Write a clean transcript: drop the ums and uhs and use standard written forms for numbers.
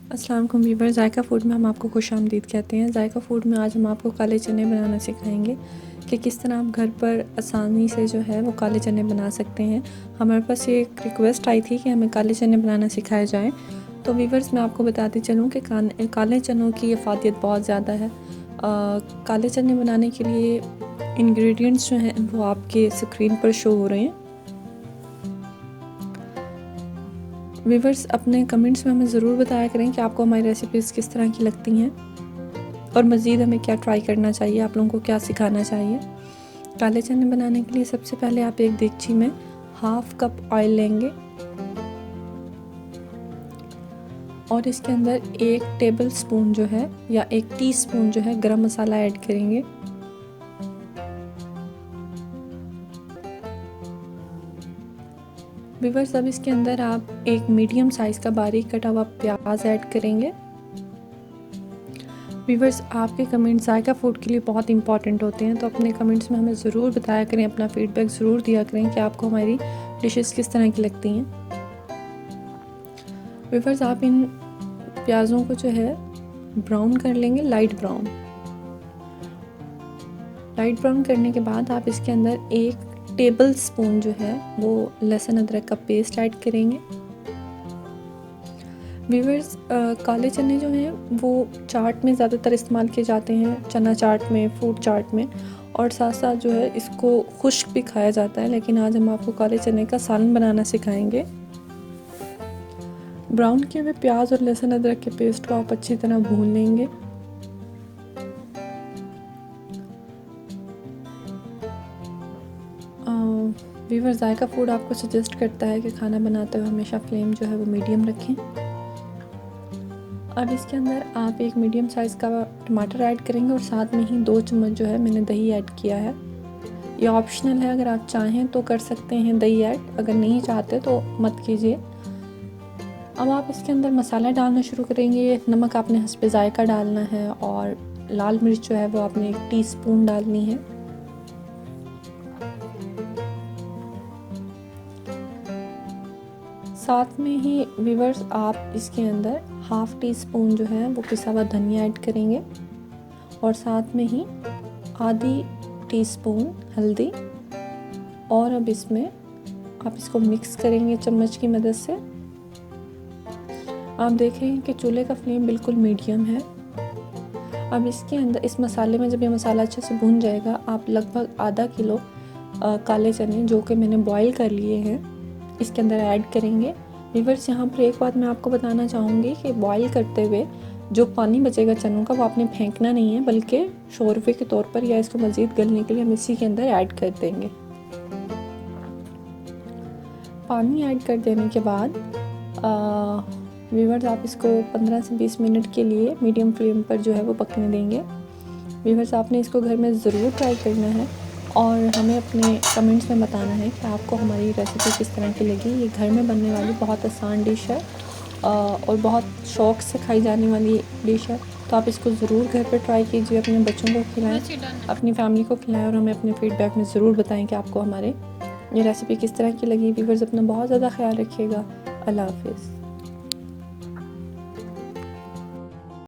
अस्सलाम वालेकुम वीवर, जायका फ़ूड में हम आपको खुशामदीद कहते हैं। जायका फ़ूड में आज हम आपको काले चने बनाना सिखाएंगे कि किस तरह आप घर पर आसानी से जो है वो काले चने बना सकते हैं। हमारे पास ये एक रिक्वेस्ट आई थी कि हमें काले चने बनाना सिखाए जाएं, तो वीवर्स मैं आपको बताती चलूँ कि काले चनों की अफादियत बहुत ज़्यादा है। काले चने बनाने के लिए इंग्रेडिएंट्स जो हैं वो आपके स्क्रीन पर शो हो रहे हैं। व्यूवर्स अपने कमेंट्स में हमें ज़रूर बताया करें कि आपको हमारी रेसिपीज़ किस तरह की लगती हैं और मज़ीद हमें क्या ट्राई करना चाहिए, आप लोगों को क्या सिखाना चाहिए। काले चने बनाने के लिए सबसे पहले आप एक देगची में 1/2 कप ऑयल लेंगे और इसके अंदर 1 टेबल स्पून जो है या 1 टीस्पून जो है गरम मसाला ऐड करेंगे। व्यूवर्स अब इसके अंदर आप एक मीडियम साइज़ का बारीक कटा हुआ प्याज ऐड करेंगे। व्यूवर्स आपके कमेंट्स जायका फ़ूड के लिए बहुत इंपॉर्टेंट होते हैं, तो अपने कमेंट्स में हमें ज़रूर बताया करें, अपना फ़ीडबैक ज़रूर दिया करें कि आपको हमारी डिशेस किस तरह की लगती हैं। व्यूवर्स आप इन प्याज़ों को जो है ब्राउन कर लेंगे, लाइट ब्राउन करने के बाद आप इसके अंदर 1 टेबल स्पून जो है वो लहसुन अदरक का पेस्ट ऐड करेंगे। व्यूवर्स काले चने जो हैं वो चाट में ज़्यादातर इस्तेमाल किए जाते हैं, चना चाट में, फ्रूट चाट में, और साथ साथ जो है इसको खुश्क भी खाया जाता है, लेकिन आज हम आपको काले चने का सालन बनाना सिखाएंगे। ब्राउन किए हुए प्याज और लहसुन अदरक के पेस्ट को आप अच्छी तरह भून लेंगे। व्यूवर जायका फ़ूड आपको सजेस्ट करता है कि खाना बनाते हुए हमेशा फ्लेम जो है वो मीडियम रखें। अब इसके अंदर आप एक मीडियम साइज़ का टमाटर ऐड करेंगे और साथ में ही 2 चम्मच जो है मैंने दही ऐड किया है। ये ऑप्शनल है, अगर आप चाहें तो कर सकते हैं दही ऐड, अगर नहीं चाहते तो मत कीजिए। अब आप इसके अंदर मसाला डालना शुरू करेंगे। नमक आपने हस्बे जायका डालना है और लाल मिर्च जो है वो आपने 1 टीस्पून डालनी है। साथ में ही व्यूवर्स आप इसके अंदर 1/2 टीस्पून जो है वो पिसा हुआ धनिया ऐड करेंगे और साथ में ही आधी टीस्पून हल्दी, और अब इसमें आप इसको मिक्स करेंगे चम्मच की मदद से। आप देख रहे हैं कि चूल्हे का फ्लेम बिल्कुल मीडियम है। अब इसके अंदर इस मसाले में जब ये मसाला अच्छे से भून जाएगा, आप लगभग आधा किलो काले चने जो कि मैंने बॉईल कर लिए हैं इसके अंदर ऐड करेंगे। व्यूवर्स यहाँ पर एक बात मैं आपको बताना चाहूँगी कि बॉईल करते हुए जो पानी बचेगा चनों का वो आपने फेंकना नहीं है, बल्कि शोरबे के तौर पर या इसको मज़ीद गलने के लिए हम इसी के अंदर ऐड कर देंगे। पानी ऐड कर देने के बाद व्यूवर्स आप इसको 15 से 20 मिनट के लिए मीडियम फ्लेम पर जो है वो पकने देंगे। व्यूवर्स आपने इसको घर में ज़रूर ट्राई करना है और हमें अपने कमेंट्स में बताना है कि आपको हमारी रेसिपी किस तरह की लगी। ये घर में बनने वाली बहुत आसान डिश है और बहुत शौक़ से खाई जाने वाली डिश है, तो आप इसको ज़रूर घर पर ट्राई कीजिए, अपने बच्चों को खिलाएं, अपनी फैमिली को खिलाएं और हमें अपने फ़ीडबैक में ज़रूर बताएं कि आपको हमारे ये रेसिपी किस तरह की लगी। व्यूवर्स अपना बहुत ज़्यादा ख्याल रखिएगा। अल्लाह हाफ़िज़।